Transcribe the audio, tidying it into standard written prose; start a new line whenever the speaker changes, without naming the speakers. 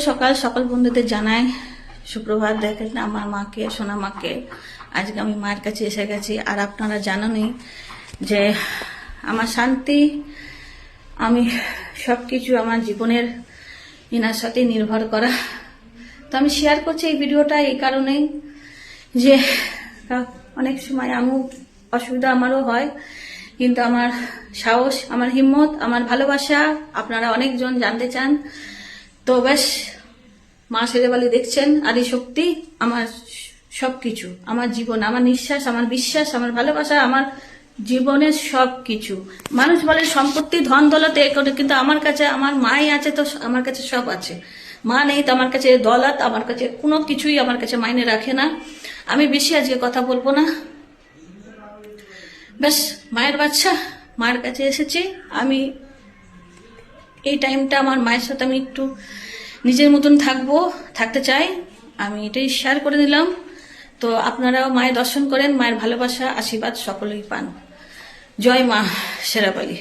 সকাল সকাল বন্ধুদের জানাই সুপ্রভাত। দেখেন আমার মাকে, সোনা মাকে, আজকে আমি মায়ের কাছে এসে গেছি। আর আপনারা জানেনই যে আমার শান্তি, আমি সব কিছু আমার জীবনের এনার সাথে নির্ভর করা। তো আমি শেয়ার করছি এই ভিডিওটা এই কারণেই যে অনেক সময় আমি অসুবিধা আমারও হয়, কিন্তু আমার সাহস, আমার হিম্মত, আমার ভালোবাসা আপনারা অনেকজন জানতে চান। তো বেশ, মা শেরেবালি দেখছেন, আদি শক্তি আমার সবকিছু, আমার জীবন, আমার নিঃশ্বাস, আমার বিশ্বাস, আমার ভালোবাসা, আমার জীবনের সবকিছু। মানুষ বলে সম্পত্তি, ধন দৌলত এ করে, কিন্তু আমার কাছে আমার মাই আছে, তো আমার কাছে সব আছে। মা নেই তো আমার কাছে দৌলত, আমার কাছে কোনো কিছুই আমার কাছে মাইনে রাখে না। আমি বেশি আজকে কথা বলবো না। ব্যাস, মায়ের বাচ্চা, মায়ের কাছে এসেছি আমি। এই টাইমটা আমার মায়ের সাথে আমি একটু নিজের মতন থাকতে চাই, আমি এটাই শেয়ার করে দিলাম। তো আপনারাও মায়ের দর্শন করেন, মায়ের ভালোবাসা, আশীর্বাদ সকলেই পান। জয় মা শেরাবালি।